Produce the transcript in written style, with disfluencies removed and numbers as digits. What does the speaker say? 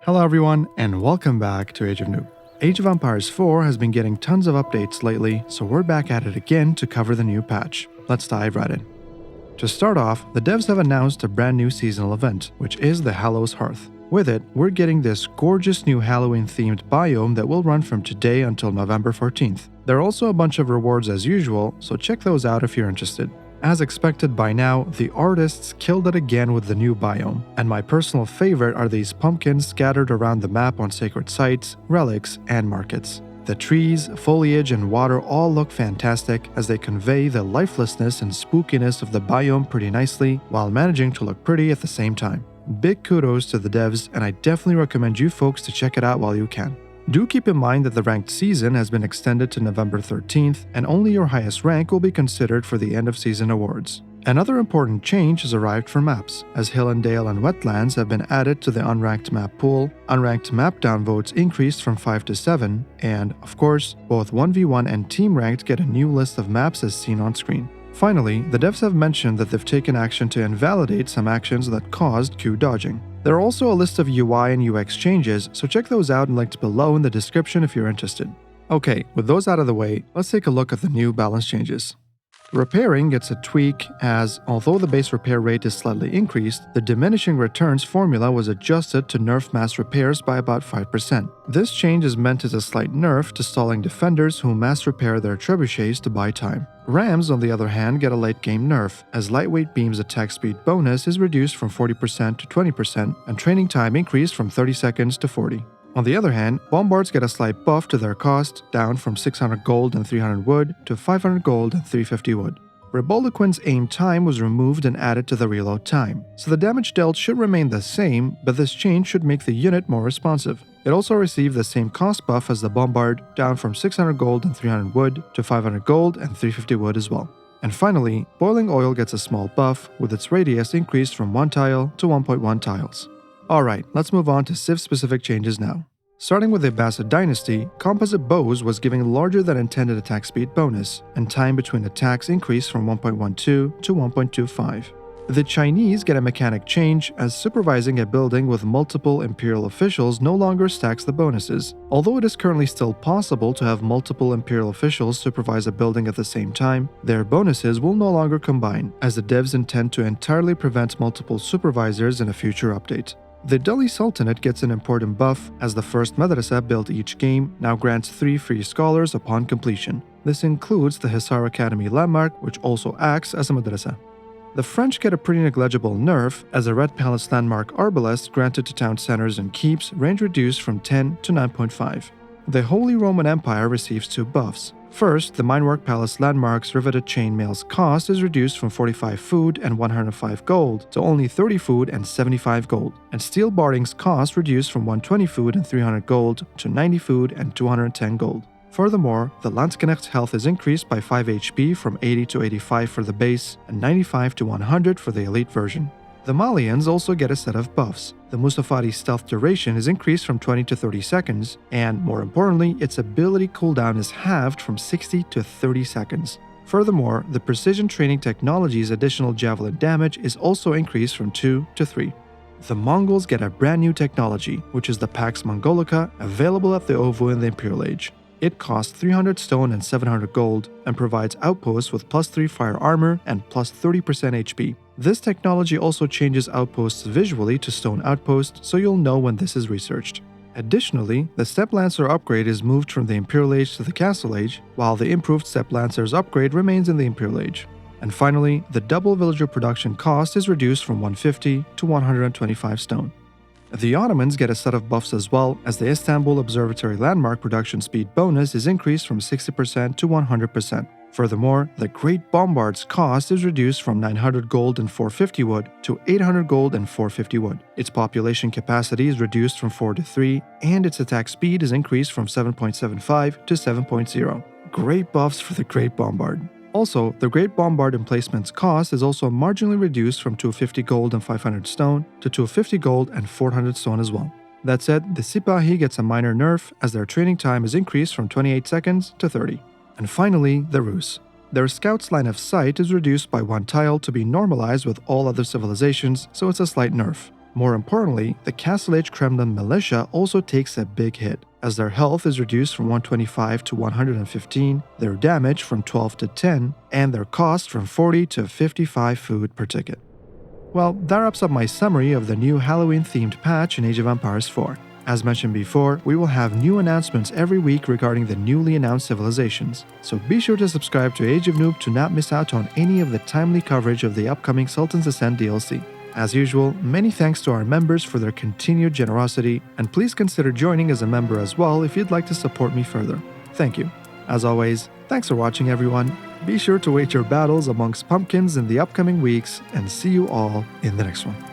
Hello everyone, and welcome back to Age of Noob. Age of Empires 4 has been getting tons of updates lately, so we're back at it again to cover the new patch. Let's dive right in. To start off, the devs have announced a brand new seasonal event, which is the Hallow's Hearth. With it, we're getting this gorgeous new Halloween-themed biome that will run from today until November 14th. There are also a bunch of rewards as usual, so check those out if you're interested. As expected by now, the artists killed it again with the new biome, and my personal favorite are these pumpkins scattered around the map on sacred sites, relics, and markets. The trees, foliage, and water all look fantastic as they convey the lifelessness and spookiness of the biome pretty nicely while managing to look pretty at the same time. Big kudos to the devs, and I definitely recommend you folks to check it out while you can. Do keep in mind that the ranked season has been extended to November 13th, and only your highest rank will be considered for the end of season awards. Another important change has arrived for maps, as Hill and Dale and Wetlands have been added to the unranked map pool, unranked map downvotes increased from 5 to 7, and, of course, both 1v1 and team ranked get a new list of maps as seen on screen. Finally, the devs have mentioned that they've taken action to invalidate some actions that caused queue dodging. There are also a list of UI and UX changes, so check those out and linked below in the description if you're interested. Okay, with those out of the way, let's take a look at the new balance changes. Repairing gets a tweak as, although the base repair rate is slightly increased, the diminishing returns formula was adjusted to nerf mass repairs by about 5%. This change is meant as a slight nerf to stalling defenders who mass repair their trebuchets to buy time. Rams, on the other hand, get a late game nerf, as lightweight beam's attack speed bonus is reduced from 40% to 20%, and training time increased from 30 seconds to 40. On the other hand, bombards get a slight buff to their cost, down from 600 gold and 300 wood to 500 gold and 350 wood. Reboliquin's aim time was removed and added to the reload time, so the damage dealt should remain the same, but this change should make the unit more responsive. It also received the same cost buff as the bombard, down from 600 gold and 300 wood to 500 gold and 350 wood as well. And finally, boiling oil gets a small buff, with its radius increased from 1 tile to 1.1 tiles. Alright, let's move on to Civ-specific changes now. Starting with the Abbasid Dynasty, composite bows was giving larger than intended attack speed bonus, and time between attacks increased from 1.12 to 1.25. The Chinese get a mechanic change, as supervising a building with multiple imperial officials no longer stacks the bonuses. Although it is currently still possible to have multiple imperial officials supervise a building at the same time, their bonuses will no longer combine, as the devs intend to entirely prevent multiple supervisors in a future update. The Delhi Sultanate gets an important buff, as the first madrasa built each game now grants 3 free scholars upon completion. This includes the Hisar Academy landmark, which also acts as a madrasa. The French get a pretty negligible nerf, as a Red Palace landmark arbalest granted to town centers and keeps range reduced from 10 to 9.5. The Holy Roman Empire receives 2 buffs. First, the Minework Palace landmark's riveted chainmail's cost is reduced from 45 food and 105 gold to only 30 food and 75 gold, and Steel Barding's cost reduced from 120 food and 300 gold to 90 food and 210 gold. Furthermore, the Landsknecht's health is increased by 5 HP from 80 to 85 for the base and 95 to 100 for the elite version. The Malians also get a set of buffs. The Mustafadi's stealth duration is increased from 20 to 30 seconds, and more importantly, its ability cooldown is halved from 60 to 30 seconds. Furthermore, the Precision Training Technology's additional javelin damage is also increased from 2 to 3. The Mongols get a brand new technology, which is the Pax Mongolica, available at the OVO in the Imperial Age. It costs 300 stone and 700 gold, and provides outposts with +3 fire armor and +30% HP. This technology also changes outposts visually to stone outposts, so you'll know when this is researched. Additionally, the Steppe Lancer upgrade is moved from the Imperial Age to the Castle Age, while the improved Steppe Lancer's upgrade remains in the Imperial Age. And finally, the double villager production cost is reduced from 150 to 125 stone. The Ottomans get a set of buffs as well, as the Istanbul Observatory landmark production speed bonus is increased from 60% to 100%. Furthermore, the Great Bombard's cost is reduced from 900 gold and 450 wood to 800 gold and 450 wood. Its population capacity is reduced from 4 to 3, and its attack speed is increased from 7.75 to 7.0. Great buffs for the Great Bombard. Also, the Great Bombard emplacement's cost is also marginally reduced from 250 gold and 500 stone to 250 gold and 400 stone as well. That said, the Sipahi gets a minor nerf, as their training time is increased from 28 seconds to 30. And finally, the Rus. Their scout's line of sight is reduced by 1 tile to be normalized with all other civilizations, so it's a slight nerf. More importantly, the Castle Age Kremlin militia also takes a big hit, as their health is reduced from 125 to 115, their damage from 12 to 10, and their cost from 40 to 55 food per ticket. Well, that wraps up my summary of the new Halloween-themed patch in Age of Empires 4. As mentioned before, we will have new announcements every week regarding the newly announced civilizations, so be sure to subscribe to Age of Noob to not miss out on any of the timely coverage of the upcoming Sultan's Ascent DLC. As usual, many thanks to our members for their continued generosity, and please consider joining as a member as well if you'd like to support me further. Thank you. As always, thanks for watching everyone. Be sure to wage your battles amongst pumpkins in the upcoming weeks, and see you all in the next one.